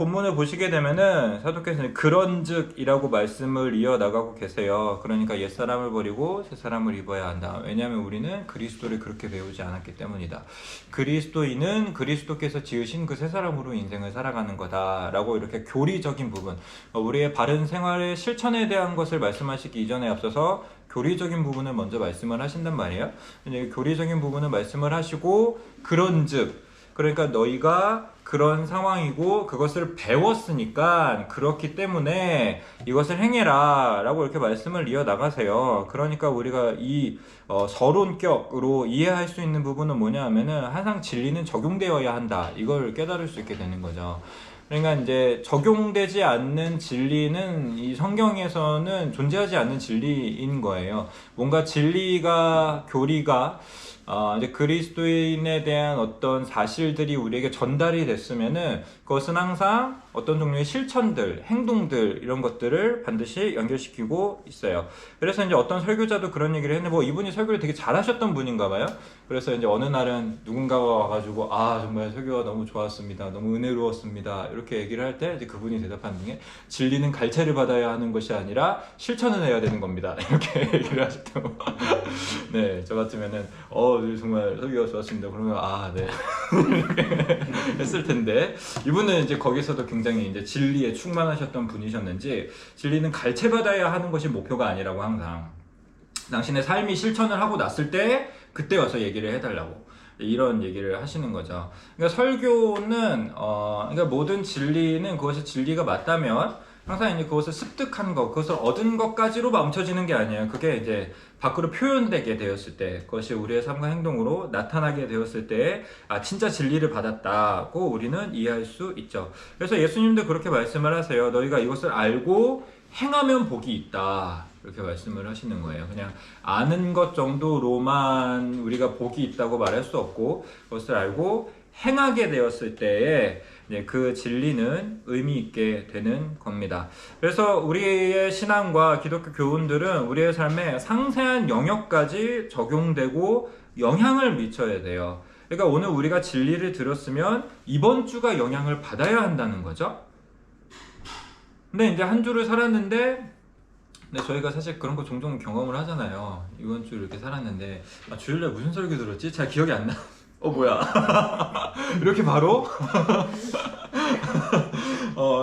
본문을 보시게 되면은 사도께서는 그런즉이라고 말씀을 이어나가고 계세요. 그러니까 옛사람을 버리고 새사람을 입어야 한다. 왜냐하면 우리는 그리스도를 그렇게 배우지 않았기 때문이다. 그리스도인은 그리스도께서 지으신 그 새사람으로 인생을 살아가는 거다라고 이렇게 교리적인 부분, 우리의 바른 생활의 실천에 대한 것을 말씀하시기 이전에 앞서서 교리적인 부분을 먼저 말씀을 하신단 말이에요. 교리적인 부분을 말씀을 하시고 그런즉, 그러니까 너희가 그런 상황이고 그것을 배웠으니까 그렇기 때문에 이것을 행해라 라고 이렇게 말씀을 이어나가세요. 그러니까 우리가 이 서론격으로 이해할 수 있는 부분은 뭐냐 하면은 항상 진리는 적용되어야 한다, 이걸 깨달을 수 있게 되는 거죠. 그러니까 이제 적용되지 않는 진리는 이 성경에서는 존재하지 않는 진리인 거예요. 뭔가 진리가, 교리가 이제 그리스도인에 대한 어떤 사실들이 우리에게 전달이 됐으면은 그것은 항상 어떤 종류의 실천들, 행동들, 이런 것들을 반드시 연결시키고 있어요. 그래서 이제 어떤 설교자도 그런 얘기를 했는데, 뭐 이분이 설교를 되게 잘하셨던 분인가 봐요. 그래서 이제 어느 날은 누군가가 와가지고 정말 설교가 너무 좋았습니다, 너무 은혜로웠습니다, 이렇게 얘기를 할 때 이제 그분이 대답하는 중에 진리는 갈채를 받아야 하는 것이 아니라 실천을 해야 되는 겁니다, 이렇게 얘기를 하셨다고. 네, 저 같으면은 정말 설교가 좋았습니다, 그러면 네 이렇게 했을 텐데, 이분은 이제 거기서도 굉장히 이제 진리에 충만하셨던 분이셨는지, 진리는 갈채받아야 하는 것이 목표가 아니라고, 항상 당신의 삶이 실천을 하고 났을 때 그때 와서 얘기를 해달라고, 이런 얘기를 하시는 거죠. 그러니까 설교는 그러니까 모든 진리는 그것이 진리가 맞다면 항상 이제 그것을 습득한 것, 그것을 얻은 것까지로 멈춰지는 게 아니에요. 그게 이제 밖으로 표현되게 되었을 때, 그것이 우리의 삶과 행동으로 나타나게 되었을 때, 진짜 진리를 받았다고 우리는 이해할 수 있죠. 그래서 예수님도 그렇게 말씀을 하세요. 너희가 이것을 알고 행하면 복이 있다, 이렇게 말씀을 하시는 거예요. 그냥 아는 것 정도로만 우리가 복이 있다고 말할 수 없고, 그것을 알고 행하게 되었을 때에 그 진리는 의미 있게 되는 겁니다. 그래서 우리의 신앙과 기독교 교훈들은 우리의 삶에 상세한 영역까지 적용되고 영향을 미쳐야 돼요. 그러니까 오늘 우리가 진리를 들었으면 이번 주가 영향을 받아야 한다는 거죠. 근데 이제 한 주를 살았는데, 저희가 사실 그런 거 종종 경험을 하잖아요. 이번 주 이렇게 살았는데 주일날 무슨 설교 들었지? 잘 기억이 안 나. 뭐야 이렇게 바로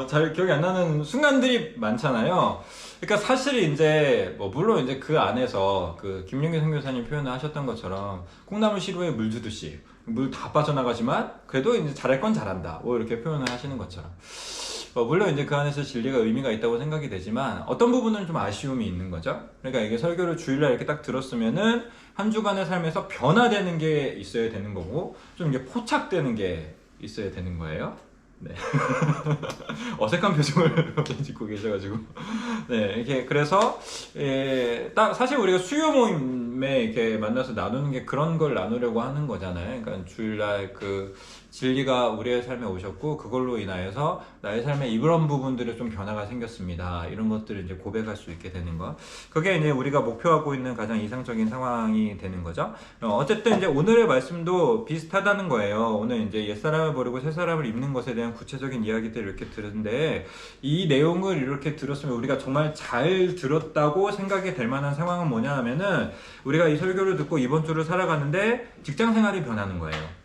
잘 기억이 안 나는 순간들이 많잖아요. 그러니까 사실 이제 물론 이제 그 안에서 그 김용기 선교사님 표현을 하셨던 것처럼 콩나물 시루에 물 주듯이 물 다 빠져나가지만 그래도 이제 잘할 건 잘한다, 이렇게 표현을 하시는 것처럼, 물론 이제 그 안에서 진리가 의미가 있다고 생각이 되지만 어떤 부분은 좀 아쉬움이 있는 거죠. 그러니까 이게 설교를 주일날 이렇게 딱 들었으면은 한 주간의 삶에서 변화되는 게 있어야 되는 거고, 좀 이게 포착되는 게 있어야 되는 거예요. 네. 어색한 표정을 짓고 계셔가지고. 네, 이렇게, 그래서, 딱, 사실 우리가 수요 모임에 이렇게 만나서 나누는 게 그런 걸 나누려고 하는 거잖아요. 그러니까 주일날 그 진리가 우리의 삶에 오셨고, 그걸로 인하여서 나의 삶에 이런 부분들에 좀 변화가 생겼습니다, 이런 것들을 이제 고백할 수 있게 되는 것. 그게 이제 우리가 목표하고 있는 가장 이상적인 상황이 되는 거죠. 어쨌든 이제 오늘의 말씀도 비슷하다는 거예요. 오늘 이제 옛사람을 버리고 새사람을 입는 것에 대한 구체적인 이야기들을 이렇게 들었는데, 이 내용을 이렇게 들었으면 우리가 정말 잘 들었다고 생각이 될 만한 상황은 뭐냐 하면은, 우리가 이 설교를 듣고 이번 주를 살아가는데 직장 생활이 변하는 거예요.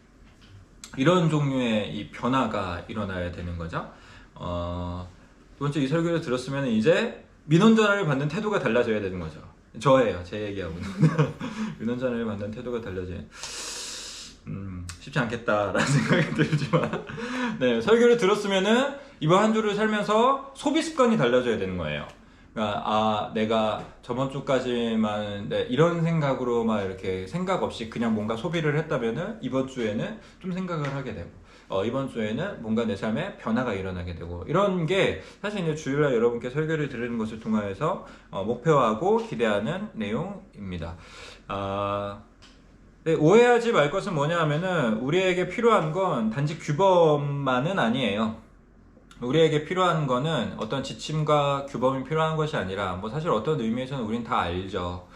이런 종류의 이 변화가 일어나야 되는 거죠. 두 번째, 이 설교를 들었으면 이제 민원 전화를 받는 태도가 달라져야 되는 거죠. 저예요, 제 얘기하고는. 민원 전화를 받는 태도가 달라져야. 쉽지 않겠다라는 생각이 들지만, 네, 설교를 들었으면은 이번 한 주를 살면서 소비 습관이 달라져야 되는 거예요. 그러니까 내가 저번 주까지만 이런 생각으로 막 이렇게 생각 없이 그냥 뭔가 소비를 했다면은 이번 주에는 좀 생각을 하게 되고, 이번 주에는 뭔가 내 삶에 변화가 일어나게 되고, 이런 게 사실 이제 주일날 여러분께 설교를 들으는 것을 통하여서 목표하고 기대하는 내용입니다. 네, 오해하지 말 것은 뭐냐 하면은, 우리에게 필요한 건 단지 규범만은 아니에요. 우리에게 필요한 거는 어떤 지침과 규범이 필요한 것이 아니라, 사실 어떤 의미에서는 우린 다 알죠.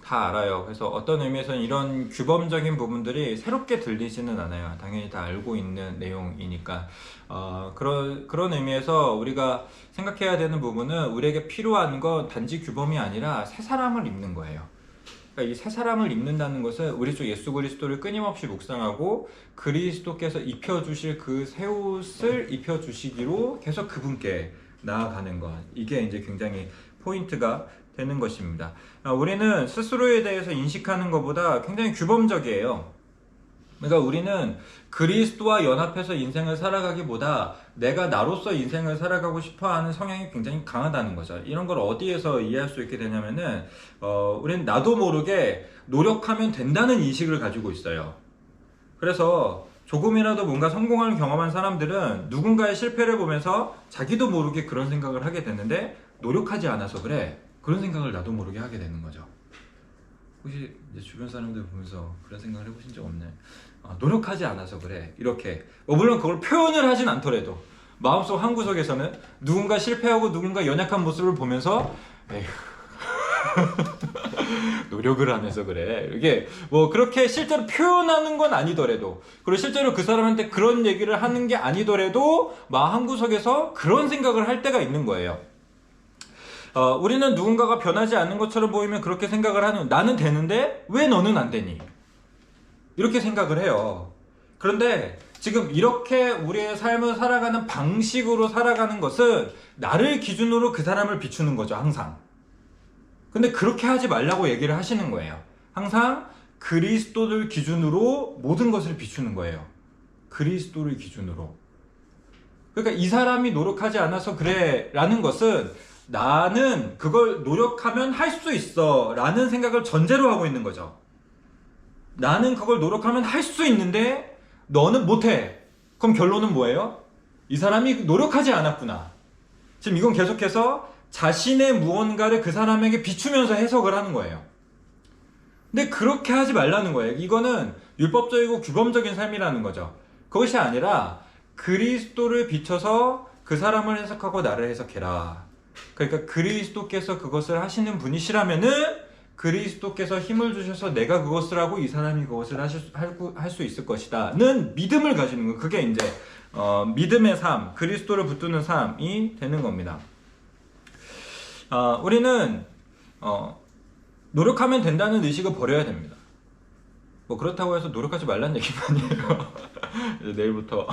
다 알아요. 그래서 어떤 의미에서는 이런 규범적인 부분들이 새롭게 들리지는 않아요. 당연히 다 알고 있는 내용이니까. 그런 의미에서 우리가 생각해야 되는 부분은 우리에게 필요한 건 단지 규범이 아니라 새 사람을 입는 거예요. 그러니까 이 새 사람을 입는다는 것은 우리 주 예수 그리스도를 끊임없이 묵상하고 그리스도께서 입혀주실 그 새 옷을 입혀주시기로 계속 그분께 나아가는 것. 이게 이제 굉장히 포인트가 되는 것입니다. 우리는 스스로에 대해서 인식하는 것보다 굉장히 규범적이에요. 그러니까 우리는 그리스도와 연합해서 인생을 살아가기보다 내가 나로서 인생을 살아가고 싶어하는 성향이 굉장히 강하다는 거죠. 이런 걸 어디에서 이해할 수 있게 되냐면은 우리는 나도 모르게 노력하면 된다는 인식을 가지고 있어요. 그래서 조금이라도 뭔가 성공을 경험한 사람들은 누군가의 실패를 보면서 자기도 모르게 그런 생각을 하게 되는데 노력하지 않아서 그래, 그런 생각을 나도 모르게 하게 되는 거죠. 혹시 이제 주변 사람들 보면서 그런 생각을 해보신 적 없나요? 노력하지 않아서 그래, 이렇게. 물론 그걸 표현을 하진 않더라도 마음속 한구석에서는 누군가 실패하고 누군가 연약한 모습을 보면서 에휴 노력을 안 해서 그래, 이게 뭐 그렇게 실제로 표현하는 건 아니더라도, 그리고 실제로 그 사람한테 그런 얘기를 하는 게 아니더라도 마음 한구석에서 그런 생각을 할 때가 있는 거예요. 우리는 누군가가 변하지 않는 것처럼 보이면 그렇게 생각을 하는, 나는 되는데 왜 너는 안 되니? 이렇게 생각을 해요. 그런데 지금 이렇게 우리의 삶을 살아가는 방식으로 살아가는 것은 나를 기준으로 그 사람을 비추는 거죠, 항상. 근데 그렇게 하지 말라고 얘기를 하시는 거예요. 항상 그리스도를 기준으로 모든 것을 비추는 거예요. 그리스도를 기준으로. 그러니까 이 사람이 노력하지 않아서 그래 라는 것은 나는 그걸 노력하면 할 수 있어 라는 생각을 전제로 하고 있는 거죠. 나는 그걸 노력하면 할 수 있는데 너는 못해. 그럼 결론은 뭐예요? 이 사람이 노력하지 않았구나. 지금 이건 계속해서 자신의 무언가를 그 사람에게 비추면서 해석을 하는 거예요. 근데 그렇게 하지 말라는 거예요. 이거는 율법적이고 규범적인 삶이라는 거죠. 그것이 아니라 그리스도를 비춰서 그 사람을 해석하고 나를 해석해라. 그러니까 그리스도께서 그것을 하시는 분이시라면은 그리스도께서 힘을 주셔서 내가 그것을 하고 이 사람이 그것을 할 수 있을 것이다 는 믿음을 가지는 거예요. 그게 이제 믿음의 삶, 그리스도를 붙드는 삶이 되는 겁니다. 우리는 노력하면 된다는 의식을 버려야 됩니다. 뭐 그렇다고 해서 노력하지 말라는 얘기는 아니에요. 내일부터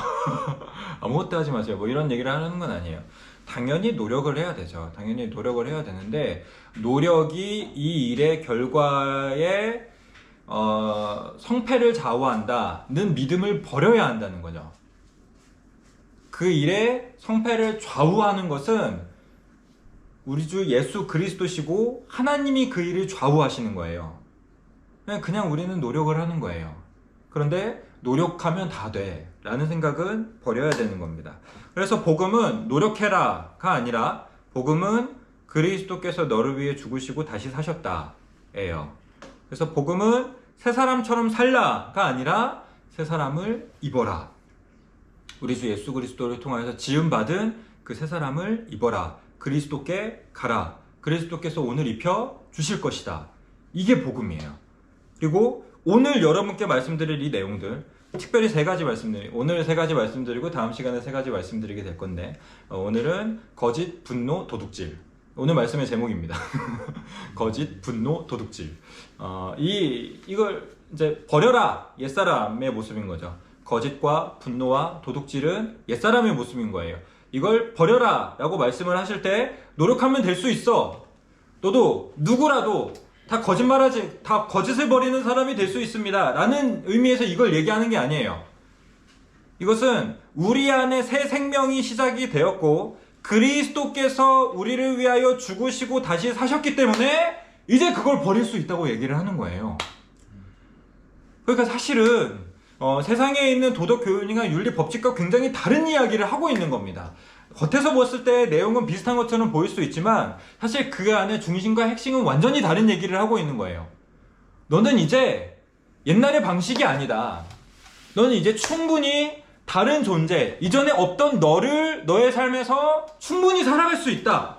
아무것도 하지 마세요, 뭐 이런 얘기를 하는 건 아니에요. 당연히 노력을 해야 되죠. 당연히 노력을 해야 되는데, 노력이 이 일의 결과에 성패를 좌우한다는 믿음을 버려야 한다는 거죠. 그 일의 성패를 좌우하는 것은 우리 주 예수 그리스도시고 하나님이 그 일을 좌우하시는 거예요. 그냥 우리는 노력을 하는 거예요. 그런데 노력하면 다 돼 라는 생각은 버려야 되는 겁니다. 그래서 복음은 노력해라가 아니라 복음은 그리스도께서 너를 위해 죽으시고 다시 사셨다 예요. 그래서 복음은 새 사람처럼 살라가 아니라 새 사람을 입어라. 우리 주 예수 그리스도를 통하여서 지음받은 그 새 사람을 입어라. 그리스도께 가라. 그리스도께서 오늘 입혀 주실 것이다. 이게 복음이에요. 그리고 오늘 여러분께 말씀드릴 이 내용들, 특별히 오늘 세 가지 말씀드리고 다음 시간에 세 가지 말씀드리게 될 건데, 오늘은 거짓, 분노, 도둑질. 오늘 말씀의 제목입니다. 거짓, 분노, 도둑질. 이걸 이제 버려라. 옛사람의 모습인 거죠. 거짓과 분노와 도둑질은 옛사람의 모습인 거예요. 이걸 버려라 라고 말씀을 하실 때 노력하면 될 수 있어. 너도 누구라도 다 거짓을 버리는 사람이 될 수 있습니다 라는 의미에서 이걸 얘기하는 게 아니에요. 이것은 우리 안에 새 생명이 시작이 되었고 그리스도께서 우리를 위하여 죽으시고 다시 사셨기 때문에 이제 그걸 버릴 수 있다고 얘기를 하는 거예요. 그러니까 사실은 세상에 있는 도덕 교훈이나 윤리 법칙과 굉장히 다른 이야기를 하고 있는 겁니다. 겉에서 봤을 때 내용은 비슷한 것처럼 보일 수 있지만 사실 그 안에 중심과 핵심은 완전히 다른 얘기를 하고 있는 거예요. 너는 이제 옛날의 방식이 아니다. 너는 이제 충분히 다른 존재, 이전에 없던 너를 너의 삶에서 충분히 살아갈 수 있다.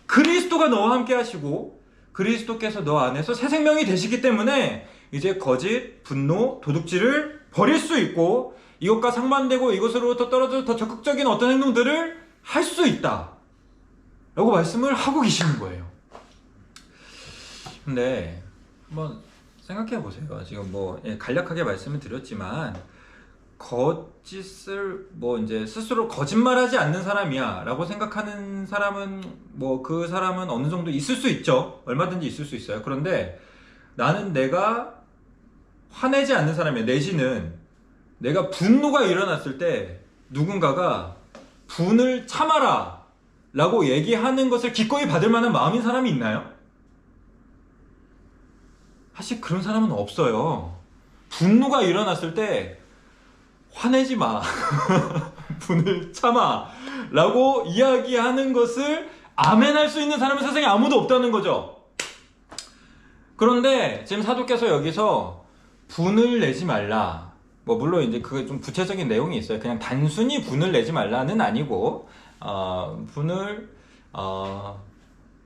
그리스도가 너와 함께 하시고 그리스도께서 너 안에서 새 생명이 되시기 때문에 이제 거짓, 분노, 도둑질을 버릴 수 있고 이것과 상반되고 이것으로부터 떨어져 더 적극적인 어떤 행동들을 할 수 있다 라고 말씀을 하고 계시는 거예요. 근데 한번 생각해 보세요. 지금 뭐 간략하게 말씀을 드렸지만 거짓을 뭐 이제 스스로 거짓말하지 않는 사람이야 라고 생각하는 사람은 뭐 그 사람은 어느 정도 있을 수 있죠. 얼마든지 있을 수 있어요. 그런데 나는 내가 화내지 않는 사람이야. 내지는 내가 분노가 일어났을 때 누군가가 분을 참아라 라고 얘기하는 것을 기꺼이 받을 만한 마음인 사람이 있나요? 사실 그런 사람은 없어요. 분노가 일어났을 때 화내지 마. 분을 참아. 라고 이야기하는 것을 아멘할 수 있는 사람은 세상에 아무도 없다는 거죠. 그런데 지금 사도께서 여기서 분을 내지 말라. 뭐 물론 이제 그게 좀 구체적인 내용이 있어요. 그냥 단순히 분을 내지 말라는 아니고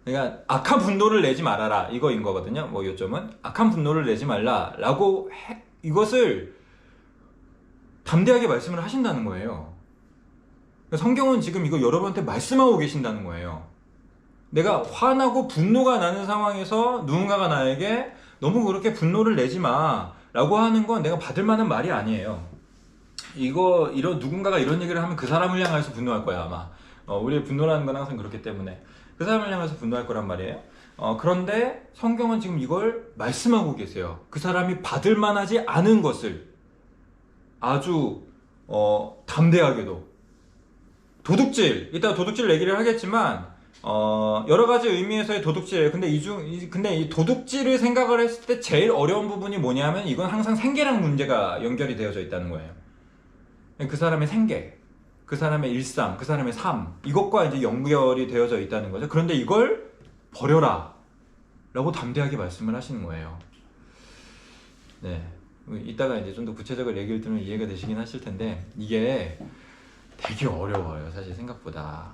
그러니까 악한 분노를 내지 말아라 이거인 거거든요. 뭐 요점은 악한 분노를 내지 말라라고 이것을 담대하게 말씀을 하신다는 거예요. 성경은 지금 이거 여러분한테 말씀하고 계신다는 거예요. 내가 화나고 분노가 나는 상황에서 누군가가 나에게 너무 그렇게 분노를 내지 마 라고 하는 건 내가 받을 만한 말이 아니에요. 누군가가 이런 얘기를 하면 그 사람을 향해서 분노할 거야 아마. 우리의 분노라는 건 항상 그렇기 때문에 그 사람을 향해서 분노할 거란 말이에요. 그런데 성경은 지금 이걸 말씀하고 계세요. 그 사람이 받을 만하지 않은 것을 아주 담대하게도 도둑질, 이따 도둑질 얘기를 하겠지만 여러 가지 의미에서의 도둑질이에요. 근데 이 도둑질을 생각을 했을 때 제일 어려운 부분이 뭐냐면 이건 항상 생계랑 문제가 연결이 되어져 있다는 거예요. 그 사람의 생계, 그 사람의 일상, 그 사람의 삶, 이것과 이제 연결이 되어져 있다는 거죠. 그런데 이걸 버려라 라고 담대하게 말씀을 하시는 거예요. 네. 이따가 이제 좀 더 구체적으로 얘기를 들으면 이해가 되시긴 하실 텐데 이게 되게 어려워요. 사실 생각보다.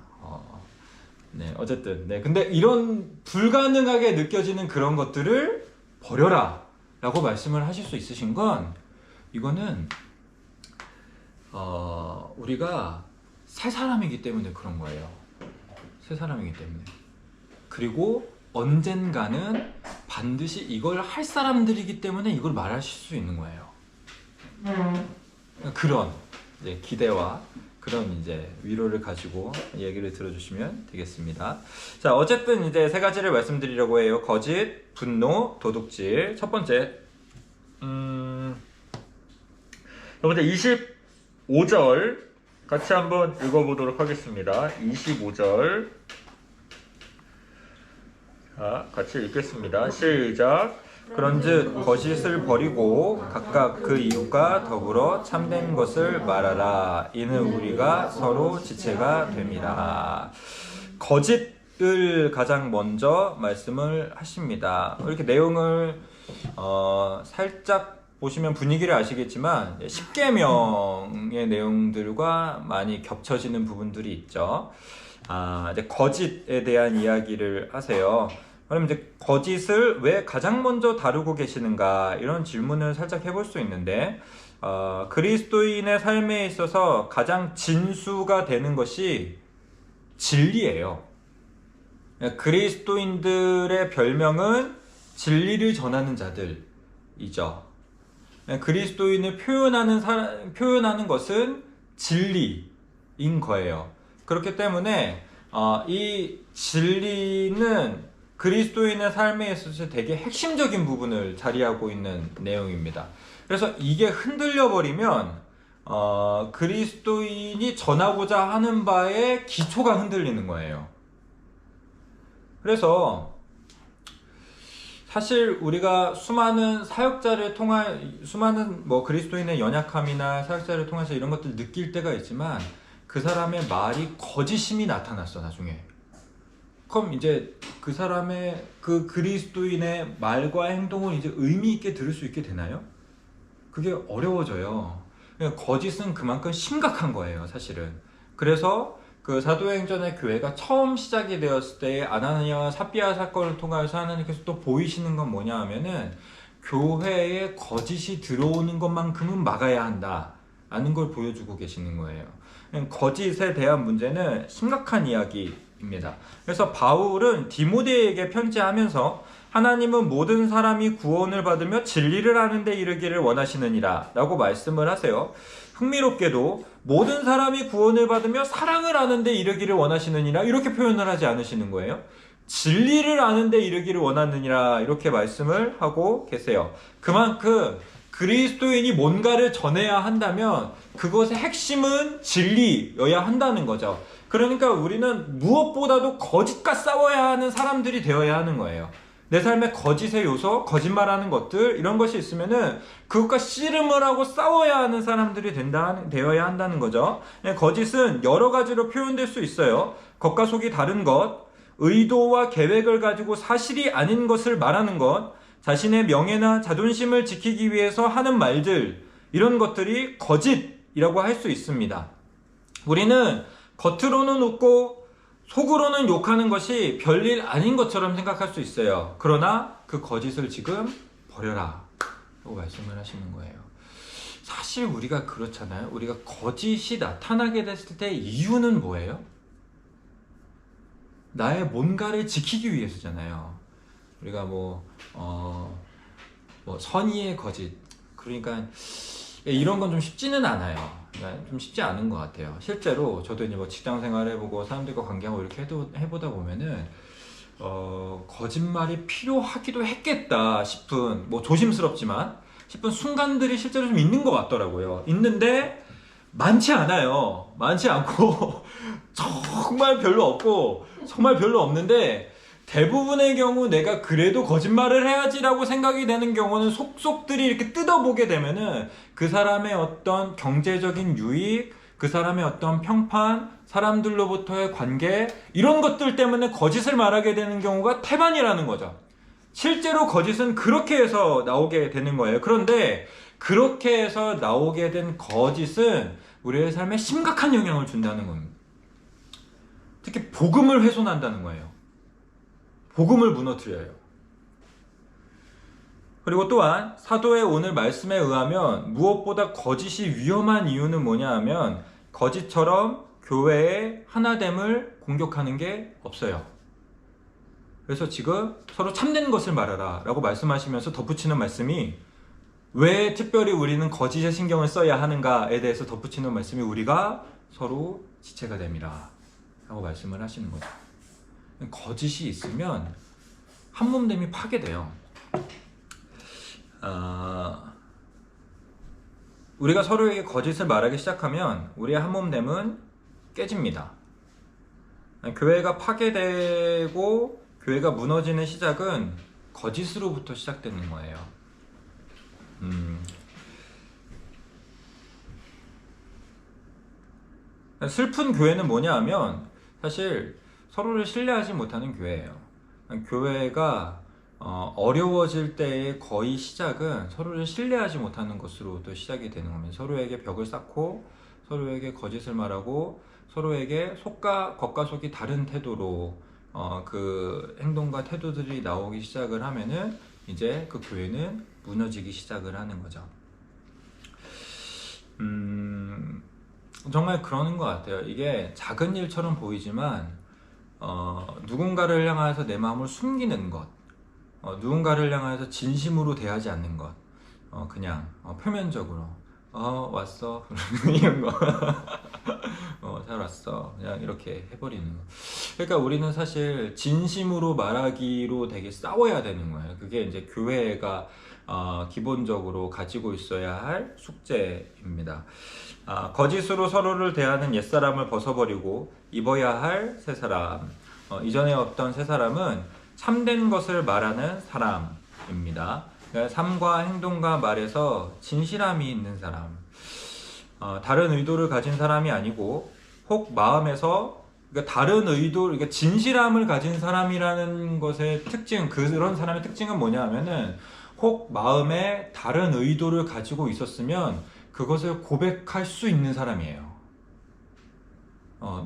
네, 어쨌든. 네. 근데 이런 불가능하게 느껴지는 그런 것들을 버려라 라고 말씀을 하실 수 있으신 건 이거는 우리가 새 사람이기 때문에 그런 거예요. 새 사람이기 때문에. 그리고 언젠가는 반드시 이걸 할 사람들이기 때문에 이걸 말하실 수 있는 거예요. 그런 이제 기대와 그런 이제 위로를 가지고 얘기를 들어주시면 되겠습니다. 자, 어쨌든 이제 세 가지를 말씀드리려고 해요. 거짓, 분노, 도둑질. 첫 번째, 여러분들 25절 같이 한번 읽어보도록 하겠습니다. 25절. 자, 같이 읽겠습니다. 시작. 그런즉 거짓을 버리고 각각 그 이웃과 더불어 참된 것을 말하라. 이는 우리가 서로 지체가 됩니다. 거짓을 가장 먼저 말씀을 하십니다. 이렇게 내용을 살짝 보시면 분위기를 아시겠지만 10계명의 내용들과 많이 겹쳐지는 부분들이 있죠. 이제 거짓에 대한 이야기를 하세요. 그럼 이제 거짓을 왜 가장 먼저 다루고 계시는가 이런 질문을 살짝 해볼 수 있는데 그리스도인의 삶에 있어서 가장 진수가 되는 것이 진리예요. 그리스도인들의 별명은 진리를 전하는 자들이죠. 그리스도인을 표현하는 것은 진리인 거예요. 그렇기 때문에 이 진리는 그리스도인의 삶에 있어서 되게 핵심적인 부분을 자리하고 있는 내용입니다. 그래서 이게 흔들려 버리면 그리스도인이 전하고자 하는 바의 기초가 흔들리는 거예요. 그래서 사실 우리가 수많은 수많은 그리스도인의 연약함이나 사역자를 통해서 이런 것들 느낄 때가 있지만 그 사람의 말이 거짓임이 나타났어 나중에. 그럼 이제 그 사람의 그 그리스도인의 말과 행동을 이제 의미 있게 들을 수 있게 되나요? 그게 어려워져요. 거짓은 그만큼 심각한 거예요, 사실은. 그래서 그 사도행전의 교회가 처음 시작이 되었을 때 아나니아와 삽비아 사건을 통해서 하나님께서 또 보이시는 건 뭐냐 하면은 교회에 거짓이 들어오는 것만큼은 막아야 한다 라는 걸 보여주고 계시는 거예요. 거짓에 대한 문제는 심각한 이야기입니다. 그래서 바울은 디모데에게 편지하면서 하나님은 모든 사람이 구원을 받으며 진리를 아는 데 이르기를 원하시느니라 라고 말씀을 하세요. 흥미롭게도 모든 사람이 구원을 받으며 사랑을 아는 데 이르기를 원하시느니라 이렇게 표현을 하지 않으시는 거예요. 진리를 아는 데 이르기를 원하느니라 이렇게 말씀을 하고 계세요. 그만큼 그리스도인이 뭔가를 전해야 한다면 그것의 핵심은 진리여야 한다는 거죠. 그러니까 우리는 무엇보다도 거짓과 싸워야 하는 사람들이 되어야 하는 거예요. 내 삶에 거짓의 요소, 거짓말하는 것들 이런 것이 있으면은 그것과 씨름을 하고 싸워야 하는 사람들이 되어야 한다는 거죠. 거짓은 여러 가지로 표현될 수 있어요. 겉과 속이 다른 것, 의도와 계획을 가지고 사실이 아닌 것을 말하는 것, 자신의 명예나 자존심을 지키기 위해서 하는 말들, 이런 것들이 거짓이라고 할 수 있습니다. 우리는 겉으로는 웃고 속으로는 욕하는 것이 별일 아닌 것처럼 생각할 수 있어요. 그러나 그 거짓을 지금 버려라 라고 말씀을 하시는 거예요. 사실 우리가 그렇잖아요. 우리가 거짓이 나타나게 됐을 때 이유는 뭐예요? 나의 뭔가를 지키기 위해서잖아요. 우리가 선의의 거짓, 그러니까 이런 건 좀 쉽지는 않아요. 좀 쉽지 않은 것 같아요. 실제로 저도 이제 직장 생활 해보고 사람들과 관계하고 이렇게 해보다 보면은 거짓말이 필요하기도 했겠다 싶은, 조심스럽지만 싶은 순간들이 실제로 좀 있는 것 같더라고요. 있는데 많지 않아요. 많지 않고 정말 별로 없고 정말 별로 없는데, 대부분의 경우 내가 그래도 거짓말을 해야지라고 생각이 되는 경우는 속속들이 이렇게 뜯어보게 되면은 그 사람의 어떤 경제적인 유익, 그 사람의 어떤 평판, 사람들로부터의 관계, 이런 것들 때문에 거짓을 말하게 되는 경우가 태반이라는 거죠. 실제로 거짓은 그렇게 해서 나오게 되는 거예요. 그런데 그렇게 해서 나오게 된 거짓은 우리의 삶에 심각한 영향을 준다는 겁니다. 특히 복음을 훼손한다는 거예요. 복음을 무너뜨려요. 그리고 또한 사도의 오늘 말씀에 의하면 무엇보다 거짓이 위험한 이유는 뭐냐 하면 거짓처럼 교회의 하나됨을 공격하는 게 없어요. 그래서 지금 서로 참된 것을 말하라 라고 말씀하시면서 덧붙이는 말씀이, 왜 특별히 우리는 거짓에 신경을 써야 하는가에 대해서 덧붙이는 말씀이 우리가 서로 지체가 됨이라 라고 말씀을 하시는 거죠. 거짓이 있으면 한몸됨이 파괴돼요. 우리가 서로에게 거짓을 말하기 시작하면 우리의 한몸됨은 깨집니다. 교회가 파괴되고 교회가 무너지는 시작은 거짓으로부터 시작되는 거예요. 슬픈 교회는 뭐냐 하면 사실 서로를 신뢰하지 못하는 교회예요. 교회가 어려워질 때의 거의 시작은 서로를 신뢰하지 못하는 것으로부터 시작이 되는 겁니다. 서로에게 벽을 쌓고 서로에게 거짓을 말하고 서로에게 겉과 속이 다른 태도로 그 행동과 태도들이 나오기 시작을 하면은 이제 그 교회는 무너지기 시작을 하는 거죠. 정말 그러는 것 같아요. 이게 작은 일처럼 보이지만 누군가를 향해서 내 마음을 숨기는 것, 누군가를 향해서 진심으로 대하지 않는 것, 그냥 표면적으로 왔어 이런 거 잘 왔어 그냥 이렇게 해버리는 거. 그러니까 우리는 사실 진심으로 말하기로 되게 싸워야 되는 거예요. 그게 이제 교회가 기본적으로 가지고 있어야 할 숙제입니다. 거짓으로 서로를 대하는 옛사람을 벗어버리고 입어야 할 새사람, 이전에 없던 새사람은 참된 것을 말하는 사람입니다. 그러니까 삶과 행동과 말에서 진실함이 있는 사람, 다른 의도를 가진 사람이 아니고 혹 마음에서, 그러니까 다른 의도, 그러니까 진실함을 가진 사람이라는 것의 특징, 그런 사람의 특징은 뭐냐 하면은 혹 마음에 다른 의도를 가지고 있었으면 그것을 고백할 수 있는 사람이에요.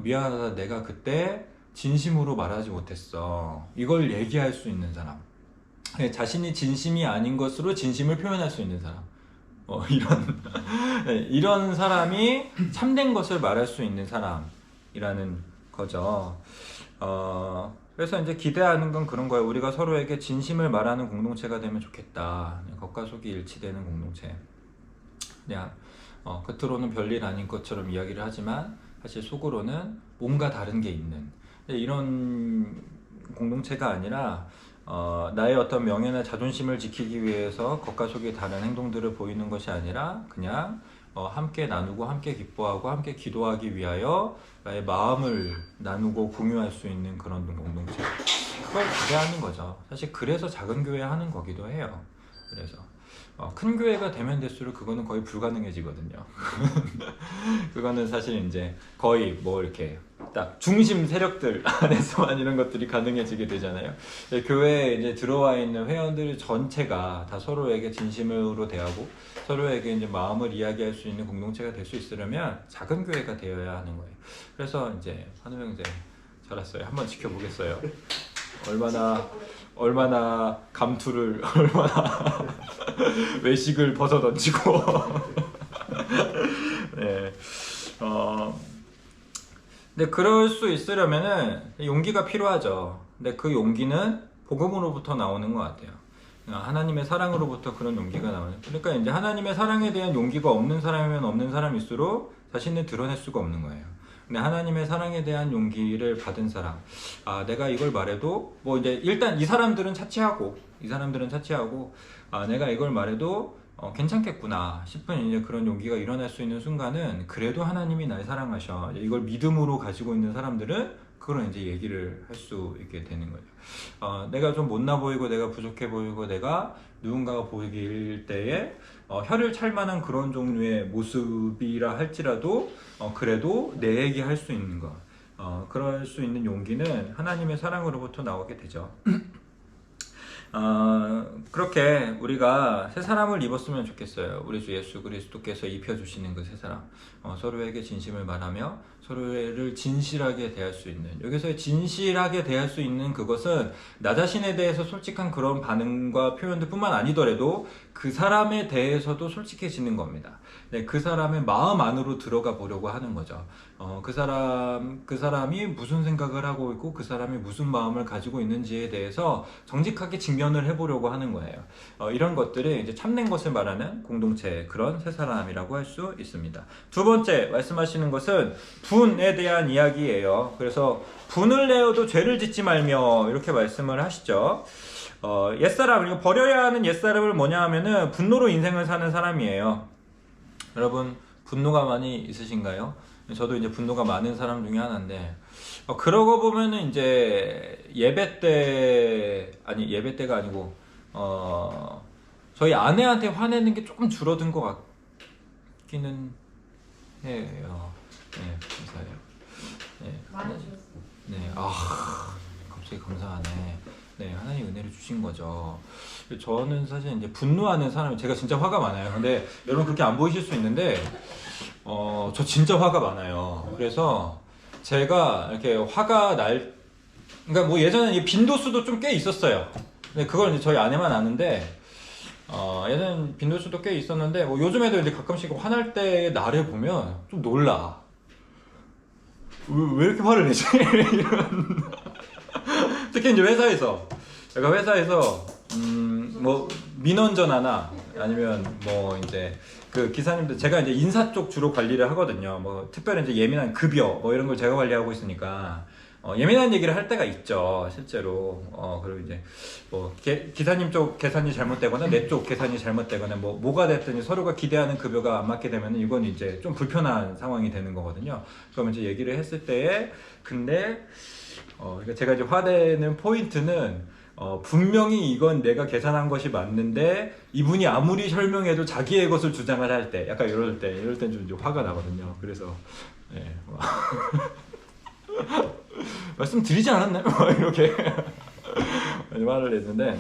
미안하다, 내가 그때 진심으로 말하지 못했어. 이걸 얘기할 수 있는 사람. 자신이 진심이 아닌 것으로 진심을 표현할 수 있는 사람. 이런 이런 사람이 참된 것을 말할 수 있는 사람이라는 거죠. 그래서 이제 기대하는 건 그런 거예요. 우리가 서로에게 진심을 말하는 공동체가 되면 좋겠다. 겉과 속이 일치되는 공동체. 그냥 겉으로는 별일 아닌 것처럼 이야기를 하지만 사실 속으로는 뭔가 다른 게 있는 이런 공동체가 아니라 나의 어떤 명예나 자존심을 지키기 위해서 겉과 속이 다른 행동들을 보이는 것이 아니라 그냥 함께 나누고 함께 기뻐하고 함께 기도하기 위하여 나의 마음을 나누고 공유할 수 있는 그런 공동체, 그걸 기대하는 거죠. 사실 그래서 작은 교회 하는 거기도 해요. 그래서 큰 교회가 되면 될수록 그거는 거의 불가능해지거든요. 그거는 사실 이제 거의 뭐 이렇게 딱 중심 세력들 안에서만 이런 것들이 가능해지게 되잖아요. 교회에 이제 들어와 있는 회원들 전체가 다 서로에게 진심으로 대하고 서로에게 이제 마음을 이야기할 수 있는 공동체가 될 수 있으려면 작은 교회가 되어야 하는 거예요. 그래서 이제 한우 형제 잘 왔어요. 한번 지켜보겠어요. 얼마나 감투를 얼마나 외식을 벗어 던지고 네. 근데 그럴 수 있으려면은 용기가 필요하죠. 근데 그 용기는 복음으로부터 나오는 것 같아요. 하나님의 사랑으로부터 그런 용기가 나오는. 그러니까 이제 하나님의 사랑에 대한 용기가 없는 사람이면 없는 사람일수록 자신을 드러낼 수가 없는 거예요. 근데 하나님의 사랑에 대한 용기를 받은 사람, 내가 이걸 말해도 뭐 이제 일단 이 사람들은 차치하고 내가 이걸 말해도 괜찮겠구나 싶은 이제 그런 용기가 일어날 수 있는 순간은 그래도 하나님이 날 사랑하셔. 이걸 믿음으로 가지고 있는 사람들은 그런 이제 얘기를 할 수 있게 되는 거죠. 내가 좀 못나 보이고 내가 부족해 보이고 내가 누군가가 보이길 때에 혀를 찰 만한 그런 종류의 모습이라 할지라도 그래도 내 얘기 할 수 있는 것, 그럴 수 있는 용기는 하나님의 사랑으로부터 나오게 되죠. 그렇게 우리가 새 사람을 입었으면 좋겠어요. 우리 주 예수 그리스도께서 입혀주시는 그 새 사람, 서로에게 진심을 말하며 서로를 진실하게 대할 수 있는, 여기서 진실하게 대할 수 있는 그것은 나 자신에 대해서 솔직한 그런 반응과 표현들 뿐만 아니더라도 그 사람에 대해서도 솔직해지는 겁니다. 네, 그 사람의 마음 안으로 들어가 보려고 하는 거죠. 그 사람이 무슨 생각을 하고 있고 그 사람이 무슨 마음을 가지고 있는지에 대해서 정직하게 직면을 해보려고 하는 거예요. 이런 것들이 이제 참된 것을 말하는 공동체, 그런 새 사람이라고 할 수 있습니다. 두 번째 말씀하시는 것은 분에 대한 이야기예요. 그래서 분을 내어도 죄를 짓지 말며 이렇게 말씀을 하시죠. 옛사람, 이거 버려야 하는 옛사람을 뭐냐 하면은 분노로 인생을 사는 사람이에요. 여러분 분노가 많이 있으신가요? 저도 이제 분노가 많은 사람 중에 하나인데, 그러고 보면은 이제 예배 때가 아니고 저희 아내한테 화내는 게 조금 줄어든 것 같기는 해요. 네, 감사해요. 네, 많이 주셨어요. 네, 갑자기 감사하네. 네, 하나님 은혜를 주신 거죠. 저는 사실 이제 분노하는 사람이, 제가 진짜 화가 많아요. 근데 여러분 그렇게 안 보이실 수 있는데, 저 진짜 화가 많아요. 그래서 제가 이렇게 화가 그러니까 뭐 예전에 빈도수도 좀 꽤 있었어요. 근데 그걸 이제 저희 아내만 아는데, 예전엔 빈도수도 꽤 있었는데, 뭐 요즘에도 이제 가끔씩 화날 때 나를 보면 좀 놀라. 왜 이렇게 화를 내지? 이런. 특히 이제 회사에서, 제가 회사에서 뭐 민원전 하나 아니면 뭐 이제 그 기사님들, 제가 이제 인사 쪽 주로 관리를 하거든요. 뭐 특별히 이제 예민한 급여 뭐 이런 걸 제가 관리하고 있으니까 예민한 얘기를 할 때가 있죠, 실제로. 그리고 이제 뭐 기사님 쪽 계산이 잘못되거나 내 쪽 계산이 잘못되거나 뭐가 됐든 서로가 기대하는 급여가 안 맞게 되면 이건 이제 좀 불편한 상황이 되는 거거든요. 그러면 이제 얘기를 했을 때에, 근데 그러니까 제가 이제 화내는 포인트는 분명히 이건 내가 계산한 것이 맞는데 이분이 아무리 설명해도 자기의 것을 주장을 할 때, 약간 이럴 땐 좀 이제 화가 나거든요. 그래서 네. 말씀드리지 않았나요? 이렇게 말을 했는데,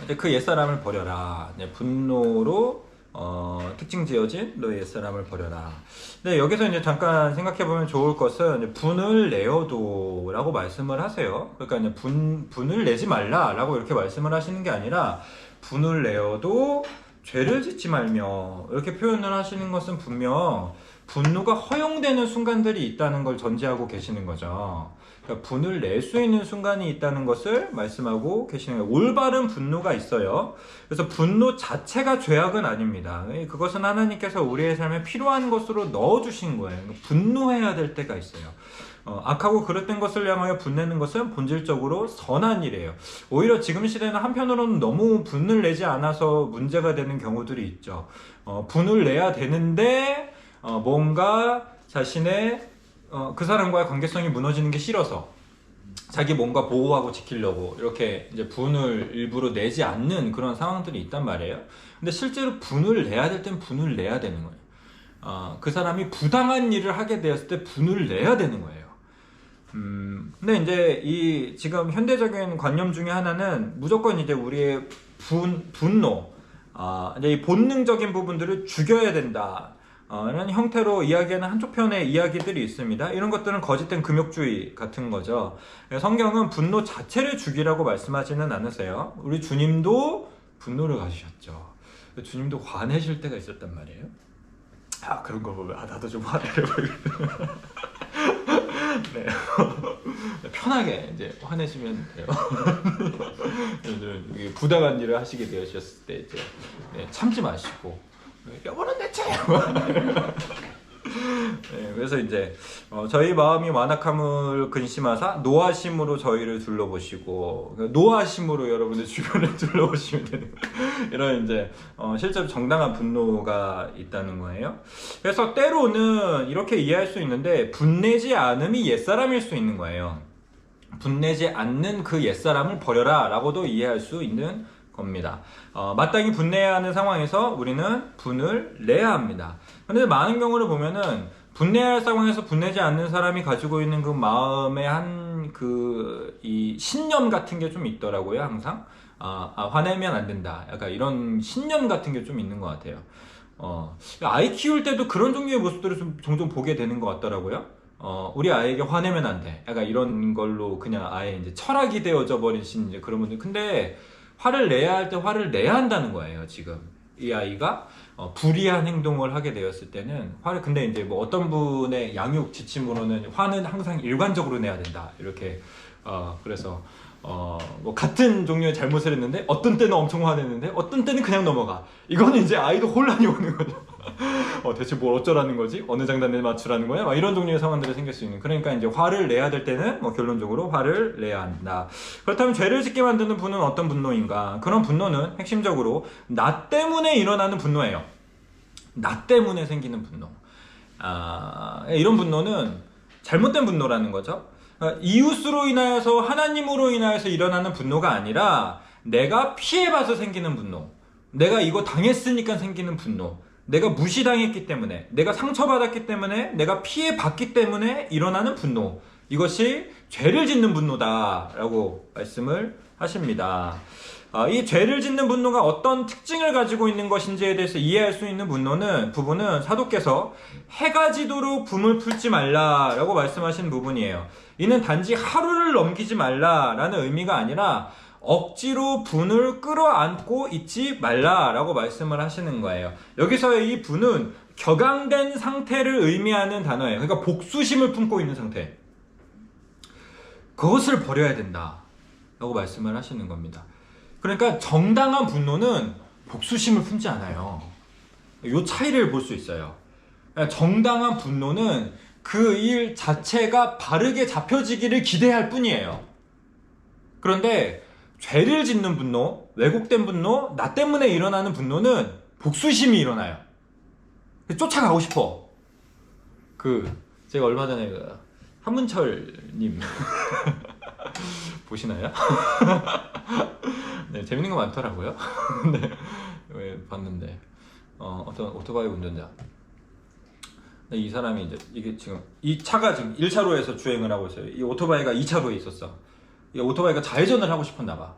이제 그 옛사람을 버려라. 분노로 특징 지어진 너의 옛사람을 버려라. 근데 여기서 이제 잠깐 생각해보면 좋을 것은 이제 분을 내어도 라고 말씀을 하세요. 그러니까 이제 분을 내지 말라 라고 이렇게 말씀을 하시는 게 아니라 분을 내어도 죄를 짓지 말며 이렇게 표현을 하시는 것은 분명 분노가 허용되는 순간들이 있다는 걸 전제하고 계시는 거죠. 그러니까 분을 낼 수 있는 순간이 있다는 것을 말씀하고 계시는 거예요. 올바른 분노가 있어요. 그래서 분노 자체가 죄악은 아닙니다. 그것은 하나님께서 우리의 삶에 필요한 것으로 넣어주신 거예요. 분노해야 될 때가 있어요. 악하고 그릇된 것을 향하여 분내는 것은 본질적으로 선한 일이에요. 오히려 지금 시대는 한편으로는 너무 분을 내지 않아서 문제가 되는 경우들이 있죠. 분을 내야 되는데 뭔가 자신의 그 사람과의 관계성이 무너지는 게 싫어서 자기 뭔가 보호하고 지키려고 이렇게 이제 분을 일부러 내지 않는 그런 상황들이 있단 말이에요. 근데 실제로 분을 내야 될 땐 분을 내야 되는 거예요. 그 사람이 부당한 일을 하게 되었을 때 분을 내야 되는 거예요. 근데 이제 이 지금 현대적인 관념 중에 하나는 무조건 이제 우리의 분노, 이제 이 본능적인 부분들을 죽여야 된다. 이런 형태로 이야기하는 한쪽 편의 이야기들이 있습니다. 이런 것들은 거짓된 금욕주의 같은 거죠. 성경은 분노 자체를 죽이라고 말씀하지는 않으세요. 우리 주님도 분노를 가지셨죠. 주님도 화내실 때가 있었단 말이에요. 그런 거 보면 나도 좀 화내려 보이거든요. 네. 편하게 이제 화내시면 돼요. 부당한 일을 하시게 되셨을 때 이제 참지 마시고 여보는 대체 네, 그래서 이제 저희 마음이 완악함을 근심하사 노하심으로 저희를 둘러보시고 노하심으로 여러분들 주변을 둘러보시면 되는 거예요. 이런 이제 실제로 정당한 분노가 있다는 거예요. 그래서 때로는 이렇게 이해할 수 있는데 분내지 않음이 옛사람일 수 있는 거예요. 분내지 않는 그 옛사람을 버려라 라고도 이해할 수 있는 겁니다. 마땅히 분내야 하는 상황에서 우리는 분을 내야 합니다. 그런데 많은 경우를 보면은 분내야 할 상황에서 분내지 않는 사람이 가지고 있는 그 마음의 이 신념 같은 게 좀 있더라고요. 항상 화내면 안 된다. 약간 이런 신념 같은 게 좀 있는 것 같아요. 아이 키울 때도 그런 종류의 모습들을 좀 종종 보게 되는 것 같더라고요. 우리 아이에게 화내면 안 돼. 약간 이런 걸로 그냥 아예 이제 철학이 되어져 버리신 이제 그런 분들. 근데 화를 내야 할 때 화를 내야 한다는 거예요. 지금 이 아이가 불이한 행동을 하게 되었을 때는 근데 이제 뭐 어떤 분의 양육 지침으로는 화는 항상 일관적으로 내야 된다 이렇게 그래서 뭐 같은 종류의 잘못을 했는데 어떤 때는 엄청 화냈는데 어떤 때는 그냥 넘어가. 이거는 이제 아이도 혼란이 오는 거죠. 대체 뭘 어쩌라는 거지? 어느 장단에 맞추라는 거야? 막 이런 종류의 상황들이 생길 수 있는. 그러니까 이제 화를 내야 될 때는 결론적으로 화를 내야 한다. 그렇다면 죄를 짓게 만드는 분은 어떤 분노인가? 그런 분노는 핵심적으로 나 때문에 일어나는 분노예요. 나 때문에 생기는 분노. 이런 분노는 잘못된 분노라는 거죠. 이웃으로 인하여서 하나님으로 인하여서 일어나는 분노가 아니라 내가 피해봐서 생기는 분노, 내가 이거 당했으니까 생기는 분노, 내가 무시당했기 때문에, 내가 상처받았기 때문에, 내가 피해봤기 때문에 일어나는 분노, 이것이 죄를 짓는 분노다 라고 말씀을 하십니다. 이 죄를 짓는 분노가 어떤 특징을 가지고 있는 것인지에 대해서 이해할 수 있는 부분은 사도께서 해가 지도록 분을 풀지 말라라고 말씀하신 부분이에요. 이는 단지 하루를 넘기지 말라라는 의미가 아니라 억지로 분을 끌어안고 있지 말라라고 말씀을 하시는 거예요. 여기서의 이 분은 격앙된 상태를 의미하는 단어예요. 그러니까 복수심을 품고 있는 상태. 그것을 버려야 된다라고 말씀을 하시는 겁니다. 그러니까 정당한 분노는 복수심을 품지 않아요. 이 차이를 볼 수 있어요. 정당한 분노는 그 일 자체가 바르게 잡혀지기를 기대할 뿐이에요. 그런데 죄를 짓는 분노, 왜곡된 분노, 나 때문에 일어나는 분노는 복수심이 일어나요. 쫓아가고 싶어. 제가 얼마 전에 한문철님 보시나요? 네, 재밌는 거 많더라고요. 네, 봤는데 어떤 오토바이 운전자. 이 사람이 이제 이게 지금 이 차가 지금 1차로에서 주행을 하고 있어요. 이 오토바이가 2차로에 있었어. 이 오토바이가 좌회전을 하고 싶었나 봐.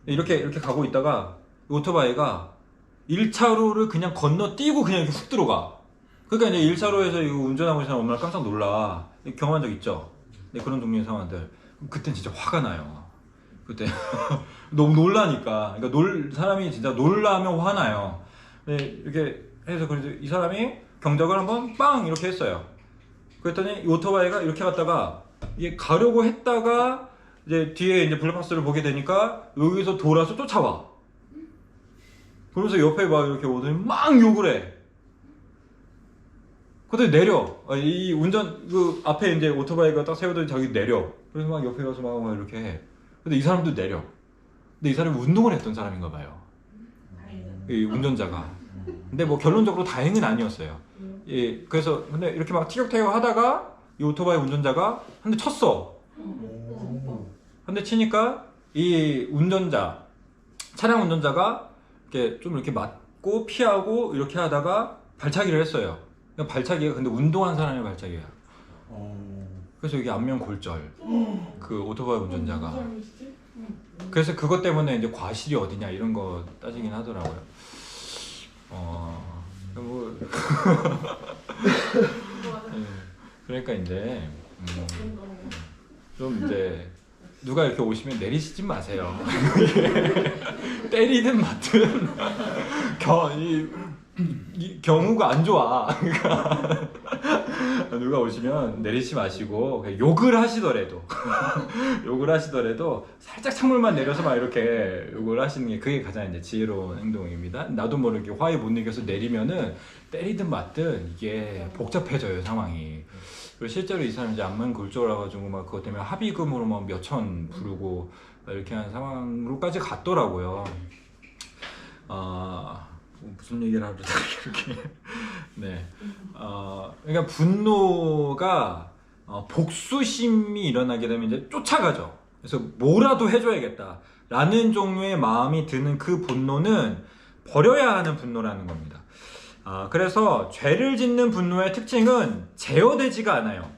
이렇게 가고 있다가 이 오토바이가 1차로를 그냥 건너뛰고 그냥 이렇게 훅 들어가. 그러니까 이제 1차로에서 이거 운전하고 있는 사람 얼마나 깜짝 놀라. 경험한 적 있죠? 네, 그런 종류의 상황들. 그땐 진짜 화가 나요. 그때 너무 놀라니까. 그러니까 사람이 진짜 놀라면 화나요. 네, 이렇게 해서 그래도 이 사람이 경적을 한번 빵 이렇게 했어요. 그랬더니 이 오토바이가 이렇게 갔다가 이게 가려고 했다가 이제 뒤에 이제 블랙박스를 보게 되니까 여기서 돌아서 쫓아와. 그러면서 옆에 막 이렇게 오더니 막 욕을 해. 그때 내려. 이 그 앞에 이제 오토바이가 딱 세우더니 자기 내려. 그래서 막 옆에 가서 막 이렇게 해. 근데 이 사람도 내려. 근데 이 사람이 운동을 했던 사람인가 봐요. 이 운전자가. 근데 뭐 결론적으로 다행은 아니었어요. 예, 그래서 근데 이렇게 막 티격태격 하다가 이 오토바이 운전자가 한 대 쳤어. 한 대 치니까 이 차량 운전자가 이렇게 좀 이렇게 맞고 피하고 이렇게 하다가 발차기를 했어요. 발차기가 근데 운동한 사람의 발차기야. 그래서 이게 안면 골절. 그 오토바이 운전자가. 그래서 그것 때문에 이제 과실이 어디냐 이런 거 따지긴 하더라고요. 뭐 예, 그러니까 이제 좀 이제 누가 이렇게 오시면 내리시지 마세요. 때리든 맞든 이 경우가 안 좋아. 그러니까 누가 오시면 내리지 마시고 욕을 하시더라도 살짝 창문만 내려서 막 이렇게 욕을 하시는 게 그게 가장 이제 지혜로운 행동입니다. 나도 모르게 화에 못 이겨서 내리면은 때리든 맞든 이게 복잡해져요 상황이. 그리고 실제로 이 사람이 이제 안면 골절 와가지고 막 그것 때문에 합의금으로 막 몇천 부르고 이렇게 한 상황으로까지 갔더라고요. 무슨 얘기를 하려다 이렇게. 네. 그러니까 분노가 복수심이 일어나게 되면 이제 쫓아가죠. 그래서 뭐라도 해줘야겠다 라는 종류의 마음이 드는 그 분노는 버려야 하는 분노라는 겁니다. 그래서 죄를 짓는 분노의 특징은 제어되지가 않아요.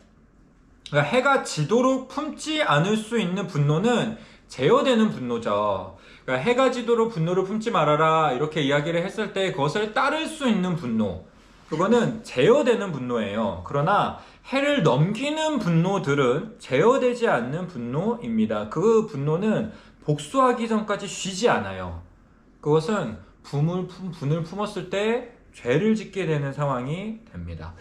그러니까 해가 지도록 품지 않을 수 있는 분노는 제어되는 분노죠. 그러니까 해가 지도록 분노를 품지 말아라 이렇게 이야기를 했을 때 그것을 따를 수 있는 분노, 그거는 제어되는 분노예요. 그러나 해를 넘기는 분노들은 제어되지 않는 분노입니다. 그 분노는 복수하기 전까지 쉬지 않아요. 그것은 분을 품었을 때 죄를 짓게 되는 상황이 됩니다.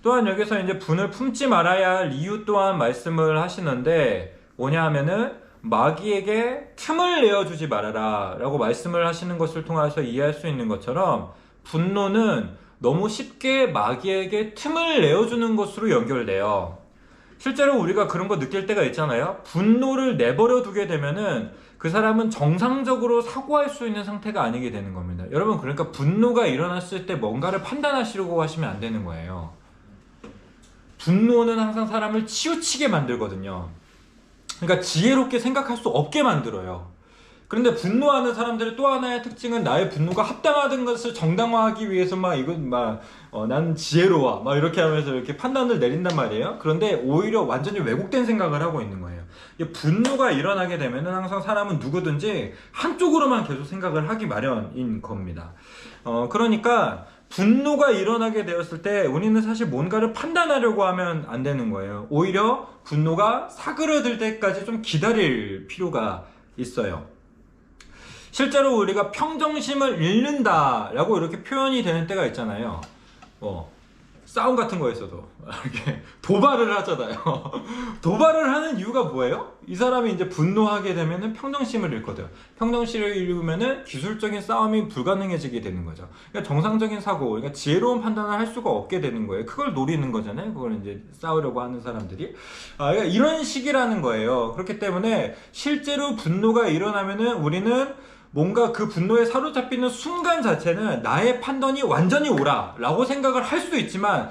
또한 여기서 이제 분을 품지 말아야 할 이유 또한 말씀을 하시는데 뭐냐 하면은 마귀에게 틈을 내어주지 말아라 라고 말씀을 하시는 것을 통해서 이해할 수 있는 것처럼 분노는 너무 쉽게 마귀에게 틈을 내어주는 것으로 연결돼요. 실제로 우리가 그런 거 느낄 때가 있잖아요. 분노를 내버려 두게 되면은 그 사람은 정상적으로 사고할 수 있는 상태가 아니게 되는 겁니다. 여러분, 그러니까 분노가 일어났을 때 뭔가를 판단하시려고 하시면 안 되는 거예요. 분노는 항상 사람을 치우치게 만들거든요. 그러니까 지혜롭게 생각할 수 없게 만들어요. 그런데 분노하는 사람들의 또 하나의 특징은 나의 분노가 합당하던 것을 정당화하기 위해서 난 지혜로워 막 이렇게 하면서 이렇게 판단을 내린단 말이에요. 그런데 오히려 완전히 왜곡된 생각을 하고 있는 거예요. 분노가 일어나게 되면은 항상 사람은 누구든지 한쪽으로만 계속 생각을 하기 마련인 겁니다. 그러니까 분노가 일어나게 되었을 때 우리는 사실 뭔가를 판단하려고 하면 안 되는 거예요. 오히려 분노가 사그러들 때까지 좀 기다릴 필요가 있어요. 실제로 우리가 평정심을 잃는다라고 이렇게 표현이 되는 때가 있잖아요. 싸움 같은 거에서도 이렇게 도발을 하잖아요. 도발을 하는 이유가 뭐예요? 이 사람이 이제 분노하게 되면은 평정심을 잃거든. 평정심을 잃으면은 기술적인 싸움이 불가능해지게 되는 거죠. 그러니까 정상적인 사고, 그러니까 지혜로운 판단을 할 수가 없게 되는 거예요. 그걸 노리는 거잖아요. 그걸 이제 싸우려고 하는 사람들이. 그러니까 이런 식이라는 거예요. 그렇기 때문에 실제로 분노가 일어나면은 우리는 뭔가 그 분노에 사로잡히는 순간 자체는 나의 판단이 완전히 옳아 라고 생각을 할 수도 있지만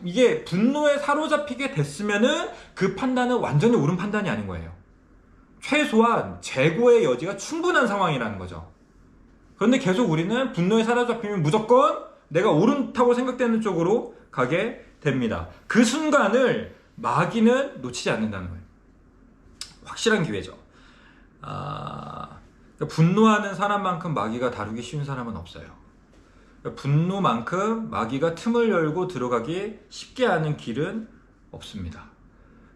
이게 분노에 사로잡히게 됐으면은 그 판단은 완전히 옳은 판단이 아닌 거예요. 최소한 재고의 여지가 충분한 상황이라는 거죠. 그런데 계속 우리는 분노에 사로잡히면 무조건 내가 옳다고 생각되는 쪽으로 가게 됩니다. 그 순간을 마귀는 놓치지 않는다는 거예요. 확실한 기회죠. 분노하는 사람만큼 마귀가 다루기 쉬운 사람은 없어요. 분노만큼 마귀가 틈을 열고 들어가기 쉽게 하는 길은 없습니다.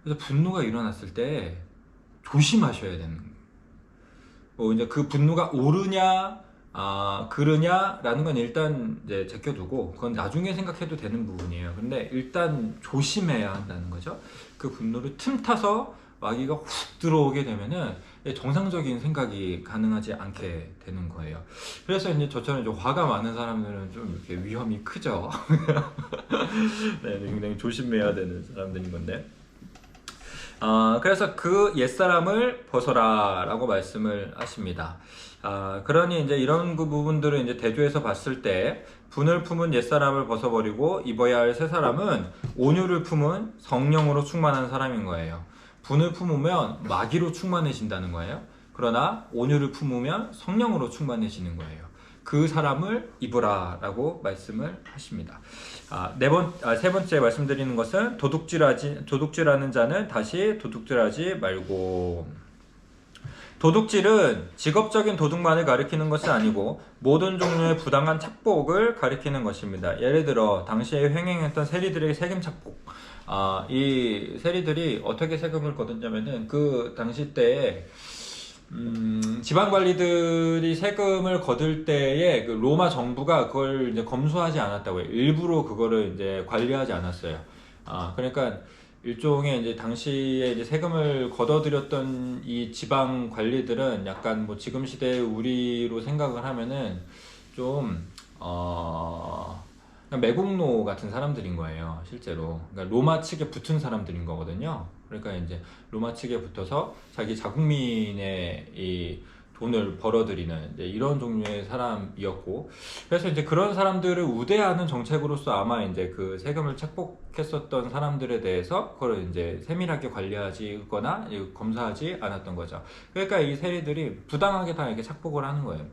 그래서 분노가 일어났을 때 조심하셔야 되는 거예요. 뭐 이제 그 분노가 옳으냐, 그르냐라는 건 일단 이제 제껴두고 그건 나중에 생각해도 되는 부분이에요. 근데 일단 조심해야 한다는 거죠. 그 분노를 틈타서 마귀가 훅 들어오게 되면은 정상적인 생각이 가능하지 않게 되는 거예요. 그래서 이제 저처럼 좀 화가 많은 사람들은 좀 이렇게 위험이 크죠. 네, 굉장히 조심해야 되는 사람들인 건데. 그래서 그 옛사람을 벗어라 라고 말씀을 하십니다. 그러니 이제 이런 그 부분들을 이제 대조해서 봤을 때 분을 품은 옛사람을 벗어버리고 입어야 할 새 사람은 온유를 품은 성령으로 충만한 사람인 거예요. 분을 품으면 마귀로 충만해진다는 거예요. 그러나 온유를 품으면 성령으로 충만해지는 거예요. 그 사람을 입으라 라고 말씀을 하십니다. 세 번째 말씀드리는 것은 도둑질하는 자는 다시 도둑질하지 말고. 도둑질은 직업적인 도둑만을 가리키는 것이 아니고 모든 종류의 부당한 착복을 가리키는 것입니다. 예를 들어 당시에 횡행했던 세리들의 세금 착복. 이 세리들이 어떻게 세금을 거뒀냐면은 그 당시 때에 지방관리들이 세금을 거둘 때에 그 로마 정부가 그걸 이제 검수하지 않았다고요. 일부러 그거를 이제 관리하지 않았어요. 그러니까 일종의 이제 당시에 이제 세금을 걷어들였던 이 지방 관리들은 약간 뭐 지금 시대의 우리로 생각을 하면은 좀 매국노 같은 사람들인 거예요, 실제로. 그러니까 로마 측에 붙은 사람들인 거거든요. 그러니까 이제 로마 측에 붙어서 자기 자국민의 이 돈을 벌어들이는 이제 이런 종류의 사람이었고, 그래서 이제 그런 사람들을 우대하는 정책으로서 아마 이제 그 세금을 착복했었던 사람들에 대해서 그걸 이제 세밀하게 관리하거나 검사하지 않았던 거죠. 그러니까 이 세리들이 부당하게 다 이렇게 착복을 하는 거예요.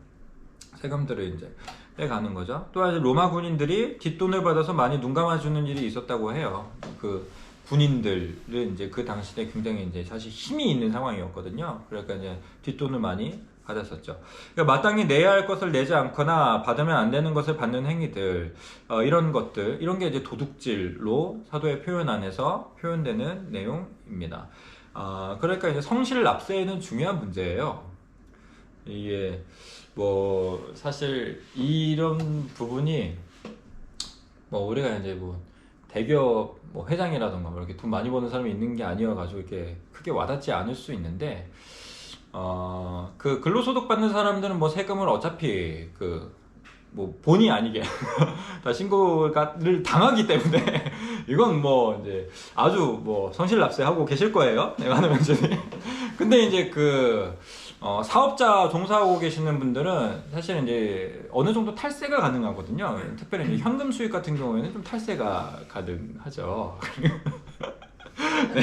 세금들을 이제 빼가는 거죠. 또한 로마 군인들이 뒷돈을 받아서 많이 눈 감아주는 일이 있었다고 해요. 그 군인들은 이제 그 당시에 굉장히 이제 사실 힘이 있는 상황이었거든요. 그러니까 이제 뒷돈을 많이 받았었죠. 그러니까 마땅히 내야 할 것을 내지 않거나 받으면 안 되는 것을 받는 행위들, 이런 것들, 이런 게 이제 도둑질로 사도의 표현 안에서 표현되는 내용입니다. 그러니까 이제 성실 납세는 중요한 문제예요. 이게 뭐 사실 이런 부분이 뭐 우리가 이제 뭐 대기업 뭐 회장이라던가 뭐 이렇게 돈 많이 버는 사람이 있는 게 아니어가지고 이렇게 크게 와닿지 않을 수 있는데, 그 근로소득 받는 사람들은 뭐 세금을 어차피 그 뭐 본의 아니게 다 신고를 당하기 때문에 이건 뭐 이제 아주 뭐 성실납세하고 계실 거예요, 많은 분들이. 근데 이제 그 사업자 종사하고 계시는 분들은 사실 이제 어느 정도 탈세가 가능하거든요. 특별히 이제 현금 수익 같은 경우에는 좀 탈세가 가능하죠. 네.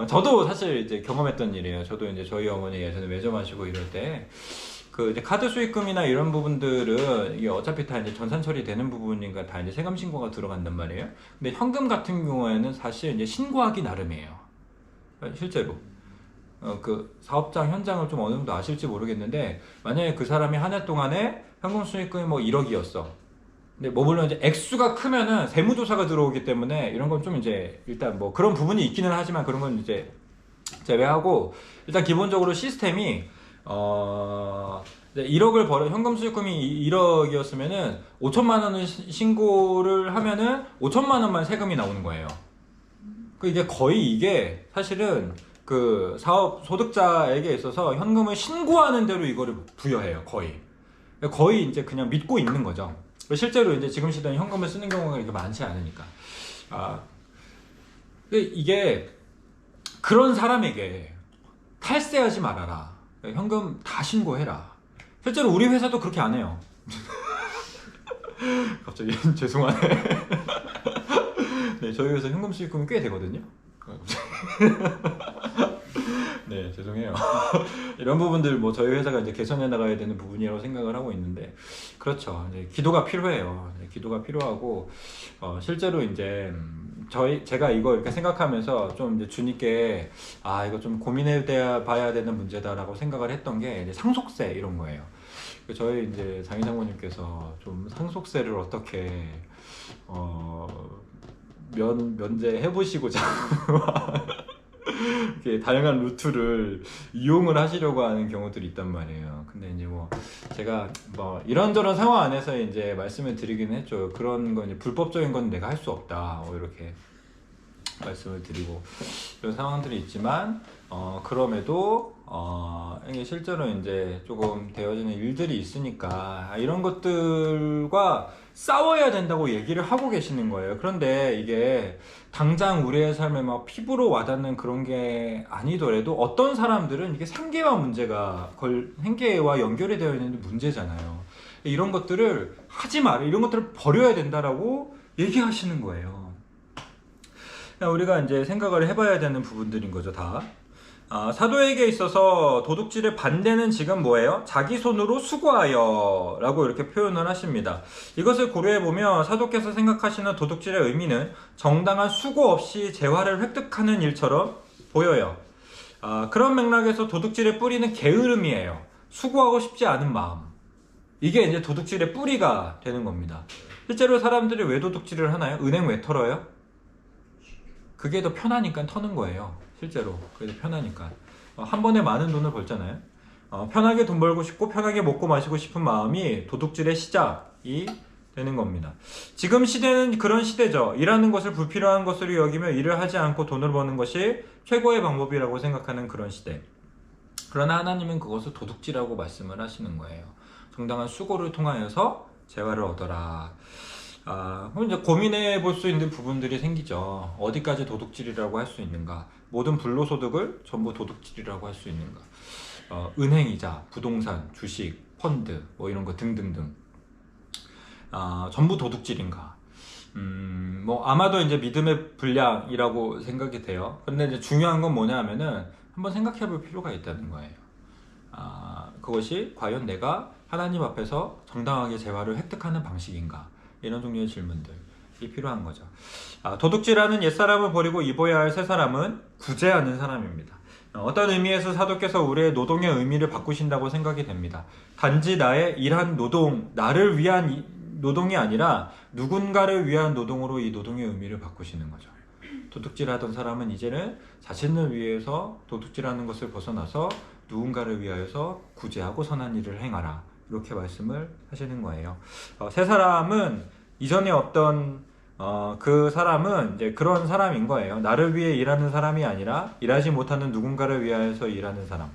저도 사실 이제 경험했던 일이에요. 저도 이제 저희 어머니 예전에 매점하시고 이럴 때 그 이제 카드 수익금이나 이런 부분들은 이게 어차피 다 이제 전산 처리되는 부분이니까 다 이제 세금 신고가 들어간단 말이에요. 근데 현금 같은 경우에는 사실 이제 신고하기 나름이에요. 실제로. 그 사업장 현장을 좀 어느 정도 아실지 모르겠는데, 만약에 그 사람이 한 해 동안에 현금 수익금이 뭐 1억이었어. 근데 뭐 물론 이제 액수가 크면은 세무조사가 들어오기 때문에 이런 건 좀 이제 일단 뭐 그런 부분이 있기는 하지만 그런 건 이제 제외하고, 일단 기본적으로 시스템이 1억을 현금 수익금이 1억이었으면은 5천만 원을 신고를 하면은 5천만 원만 세금이 나오는 거예요. 이게 거의 이게 사실은 그 사업 소득자에게 있어서 현금을 신고하는 대로 이거를 부여해요. 거의 이제 그냥 믿고 있는 거죠. 실제로 이제 지금 시대는 현금을 쓰는 경우가 이렇게 많지 않으니까. 이게 그런 사람에게 탈세하지 말아라. 현금 다 신고해라. 실제로 우리 회사도 그렇게 안 해요. 갑자기 죄송하네. 네, 저희 회사 현금 수익금이 꽤 되거든요. 네, 죄송해요. 이런 부분들 뭐 저희 회사가 이제 개선해 나가야 되는 부분이라고 생각을 하고 있는데, 그렇죠. 이제 기도가 필요해요. 기도가 필요하고, 실제로 이제 제가 이거 이렇게 생각하면서 좀 이제 주님께 이거 좀 고민해 봐야 되는 문제다라고 생각을 했던 게 이제 상속세 이런 거예요. 저희 이제 장인장모님께서 좀 상속세를 어떻게 면제해 보시고자 이렇게 다양한 루트를 이용을 하시려고 하는 경우들이 있단 말이에요. 근데 이제 뭐 제가 뭐 이런저런 상황 안에서 이제 말씀을 드리긴 했죠. 그런 건 이제 불법적인 건 내가 할 수 없다. 이렇게 말씀을 드리고 이런 상황들이 있지만 그럼에도 이게 실제로 이제 조금 되어지는 일들이 있으니까 이런 것들과 싸워야 된다고 얘기를 하고 계시는 거예요. 그런데 이게 당장 우리의 삶에 막 피부로 와닿는 그런 게 아니더라도 어떤 사람들은 이게 생계와 연결이 되어 있는 문제잖아요. 이런 것들을 하지 마라. 이런 것들을 버려야 된다라고 얘기하시는 거예요. 우리가 이제 생각을 해봐야 되는 부분들인 거죠, 다. 사도에게 있어서 도둑질의 반대는 지금 뭐예요? 자기 손으로 수고하여 라고 이렇게 표현을 하십니다. 이것을 고려해보면 사도께서 생각하시는 도둑질의 의미는 정당한 수고 없이 재화를 획득하는 일처럼 보여요. 그런 맥락에서 도둑질의 뿌리는 게으름이에요. 수고하고 싶지 않은 마음. 이게 이제 도둑질의 뿌리가 되는 겁니다. 실제로 사람들이 왜 도둑질을 하나요? 은행 왜 털어요? 그게 더 편하니까 터는 거예요. 실제로 그게 더 편하니까 한 번에 많은 돈을 벌잖아요. 편하게 돈 벌고 싶고 편하게 먹고 마시고 싶은 마음이 도둑질의 시작이 되는 겁니다. 지금 시대는 그런 시대죠. 일하는 것을 불필요한 것으로 여기며 일을 하지 않고 돈을 버는 것이 최고의 방법이라고 생각하는 그런 시대. 그러나 하나님은 그것을 도둑질이라고 말씀을 하시는 거예요. 정당한 수고를 통하여서 재화를 얻어라. 그럼 이제 고민해 볼 수 있는 부분들이 생기죠. 어디까지 도둑질이라고 할 수 있는가? 모든 불로소득을 전부 도둑질이라고 할 수 있는가? 은행이자, 부동산, 주식, 펀드, 뭐 이런 거 등등등. 전부 도둑질인가? 뭐 아마도 이제 믿음의 분량이라고 생각이 돼요. 근데 이제 중요한 건 뭐냐 하면은 한번 생각해 볼 필요가 있다는 거예요. 그것이 과연 내가 하나님 앞에서 정당하게 재화를 획득하는 방식인가? 이런 종류의 질문들이 필요한 거죠. 도둑질하는 옛사람을 버리고 입어야 할 새사람은 구제하는 사람입니다. 어떤 의미에서 사도께서 우리의 노동의 의미를 바꾸신다고 생각이 됩니다. 단지 나의 일한 노동, 나를 위한 노동이 아니라 누군가를 위한 노동으로 이 노동의 의미를 바꾸시는 거죠. 도둑질하던 사람은 이제는 자신을 위해서 도둑질하는 것을 벗어나서 누군가를 위하여서 구제하고 선한 일을 행하라. 이렇게 말씀을 하시는 거예요. 세 사람은 이전에 어떤 그 사람은 이제 그런 사람인 거예요. 나를 위해 일하는 사람이 아니라 일하지 못하는 누군가를 위하여서 일하는 사람.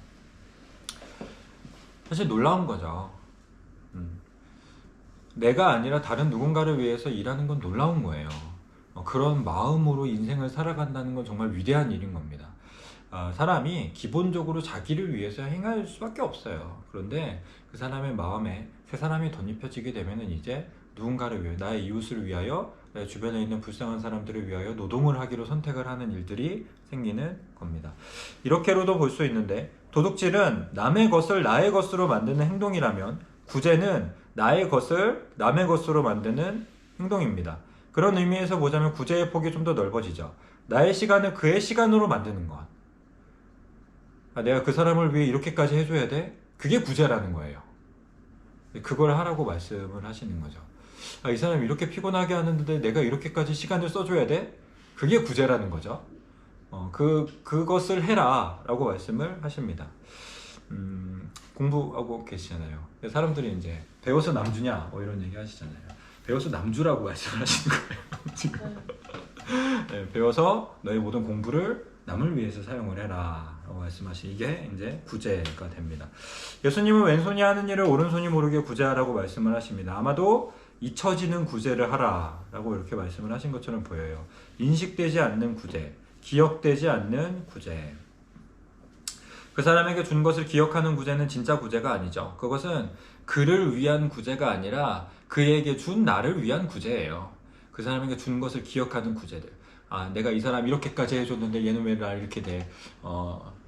사실 놀라운 거죠. 내가 아니라 다른 누군가를 위해서 일하는 건 놀라운 거예요. 그런 마음으로 인생을 살아간다는 건 정말 위대한 일인 겁니다. 사람이 기본적으로 자기를 위해서 행할 수밖에 없어요. 그런데 그 사람의 마음에 새 사람이 덧입혀지게 되면은 이제 누군가를 위해, 나의 이웃을 위하여, 내 주변에 있는 불쌍한 사람들을 위하여 노동을 하기로 선택을 하는 일들이 생기는 겁니다. 이렇게로도 볼 수 있는데, 도둑질은 남의 것을 나의 것으로 만드는 행동이라면 구제는 나의 것을 남의 것으로 만드는 행동입니다. 그런 의미에서 보자면 구제의 폭이 좀 더 넓어지죠. 나의 시간을 그의 시간으로 만드는 것. 내가 그 사람을 위해 이렇게까지 해줘야 돼? 그게 구제라는 거예요. 그걸 하라고 말씀을 하시는 거죠. 이 사람이 이렇게 피곤하게 하는데 내가 이렇게까지 시간을 써줘야 돼? 그게 구제라는 거죠. 그것을 해라 라고 말씀을 하십니다. 공부하고 계시잖아요. 사람들이 이제 배워서 남주냐 뭐 이런 얘기 하시잖아요. 배워서 남주라고 말씀하시는 거예요. 지금. 네, 배워서 너의 모든 공부를 남을 위해서 사용을 해라 라고 말씀하신 이게 이제 구제가 됩니다. 예수님은 왼손이 하는 일을 오른손이 모르게 구제하라고 말씀을 하십니다. 아마도 잊혀지는 구제를 하라 라고 이렇게 말씀을 하신 것처럼 보여요. 인식되지 않는 구제, 기억되지 않는 구제. 그 사람에게 준 것을 기억하는 구제는 진짜 구제가 아니죠. 그것은 그를 위한 구제가 아니라 그에게 준 나를 위한 구제예요. 그 사람에게 준 것을 기억하는 구제들. 내가 이 사람 이렇게까지 해줬는데 얘는 왜 날 이렇게 돼.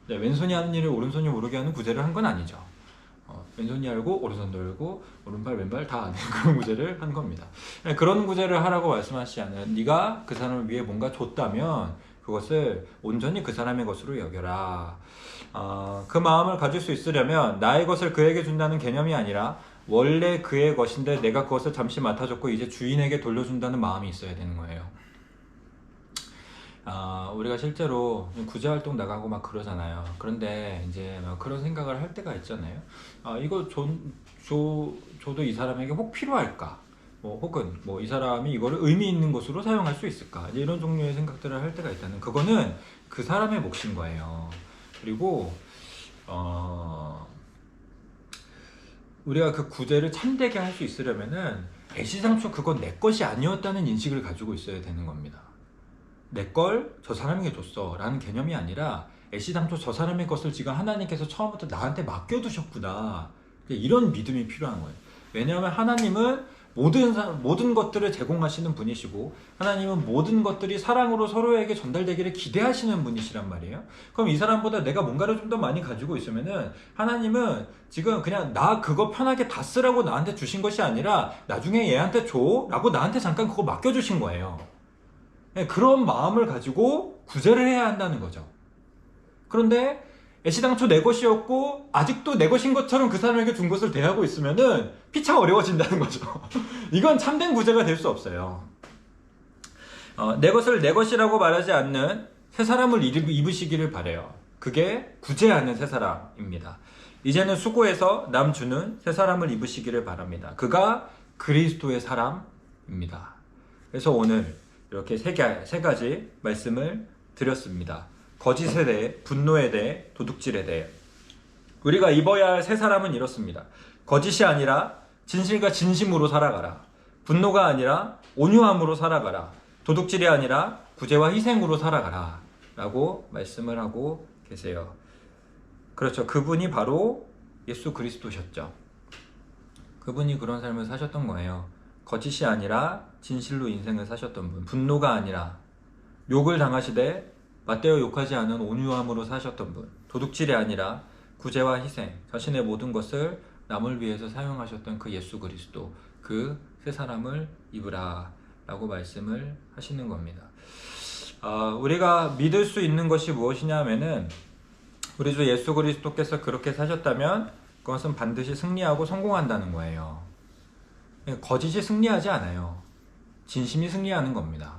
왼손이 하는 일을 오른손이 모르게 하는 구제를 한 건 아니죠. 왼손이 알고 오른손도 알고 오른발 왼발 다 아는 그런 구제를 한 겁니다. 그런 구제를 하라고 말씀하시지 않아요. 네가 그 사람을 위해 뭔가 줬다면 그것을 온전히 그 사람의 것으로 여겨라. 그 마음을 가질 수 있으려면 나의 것을 그에게 준다는 개념이 아니라 원래 그의 것인데 내가 그것을 잠시 맡아줬고 이제 주인에게 돌려준다는 마음이 있어야 되는 거예요. 우리가 실제로 구제활동 나가고 막 그러잖아요. 그런데 이제 막 그런 생각을 할 때가 있잖아요. 이거 줘도 이 사람에게 혹 필요할까? 혹은 이 사람이 이거를 의미 있는 것으로 사용할 수 있을까? 이제 이런 종류의 생각들을 할 때가 있다는, 그거는 그 사람의 몫인 거예요. 그리고 우리가 그 구제를 참되게 할 수 있으려면은 애시당초 그건 내 것이 아니었다는 인식을 가지고 있어야 되는 겁니다. 내 걸 저 사람에게 줬어 라는 개념이 아니라 애시당초 저 사람의 것을 지금 하나님께서 처음부터 나한테 맡겨두셨구나, 이런 믿음이 필요한 거예요. 왜냐하면 하나님은 모든 것들을 제공하시는 분이시고, 하나님은 모든 것들이 사랑으로 서로에게 전달되기를 기대하시는 분이시란 말이에요. 그럼 이 사람보다 내가 뭔가를 좀 더 많이 가지고 있으면은 하나님은 지금 그냥 나 그거 편하게 다 쓰라고 나한테 주신 것이 아니라 나중에 얘한테 줘 라고 나한테 잠깐 그거 맡겨주신 거예요. 그런 마음을 가지고 구제를 해야 한다는 거죠. 그런데 애시당초 내 것이었고 아직도 내 것인 것처럼 그 사람에게 준 것을 대하고 있으면은 피차 어려워진다는 거죠. 이건 참된 구제가 될 수 없어요. 내 것을 내 것이라고 말하지 않는 새 사람을 입으시기를 바래요. 그게 구제하는 새 사람입니다. 이제는 수고해서 남 주는 새 사람을 입으시기를 바랍니다. 그가 그리스도의 사람입니다. 그래서 오늘 이렇게 세 가지 말씀을 드렸습니다. 거짓에 대해, 분노에 대해, 도둑질에 대해. 우리가 입어야 할 새 사람은 이렇습니다. 거짓이 아니라 진실과 진심으로 살아가라. 분노가 아니라 온유함으로 살아가라. 도둑질이 아니라 구제와 희생으로 살아가라 라고 말씀을 하고 계세요. 그렇죠. 그분이 바로 예수 그리스도셨죠. 그분이 그런 삶을 사셨던 거예요. 거짓이 아니라 진실로 인생을 사셨던 분, 분노가 아니라 욕을 당하시되 맞대어 욕하지 않은 온유함으로 사셨던 분, 도둑질이 아니라 구제와 희생, 자신의 모든 것을 남을 위해서 사용하셨던 그 예수 그리스도, 그 새 사람을 입으라 라고 말씀을 하시는 겁니다. 우리가 믿을 수 있는 것이 무엇이냐 하면은, 우리 주 예수 그리스도께서 그렇게 사셨다면 그것은 반드시 승리하고 성공한다는 거예요. 거짓이 승리하지 않아요. 진심이 승리하는 겁니다.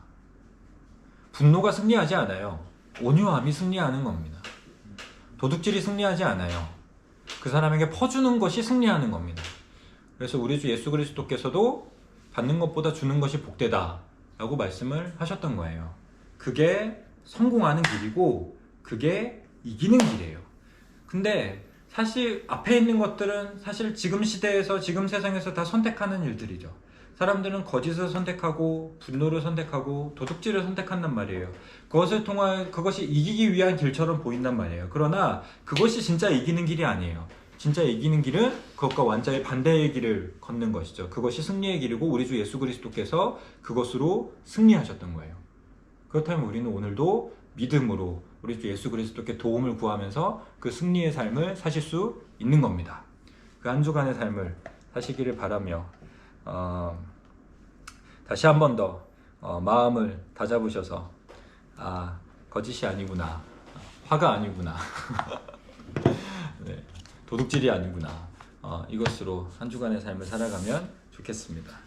분노가 승리하지 않아요. 온유함이 승리하는 겁니다. 도둑질이 승리하지 않아요. 그 사람에게 퍼주는 것이 승리하는 겁니다. 그래서 우리 주 예수 그리스도께서도 받는 것보다 주는 것이 복되다 라고 말씀을 하셨던 거예요. 그게 성공하는 길이고 그게 이기는 길이에요. 근데 사실 앞에 있는 것들은 사실 지금 시대에서, 지금 세상에서 다 선택하는 일들이죠. 사람들은 거짓을 선택하고 분노를 선택하고 도둑질을 선택한단 말이에요. 그것이 이기기 위한 길처럼 보인단 말이에요. 그러나 그것이 진짜 이기는 길이 아니에요. 진짜 이기는 길은 그것과 완전히 반대의 길을 걷는 것이죠. 그것이 승리의 길이고 우리 주 예수 그리스도께서 그것으로 승리하셨던 거예요. 그렇다면 우리는 오늘도 믿음으로 우리 주 예수 그리스도께 도움을 구하면서 그 승리의 삶을 사실 수 있는 겁니다. 그 한 주간의 삶을 사시기를 바라며 다시 한 번 더 마음을 다잡으셔서 거짓이 아니구나, 화가 아니구나, 네, 도둑질이 아니구나, 이것으로 한 주간의 삶을 살아가면 좋겠습니다.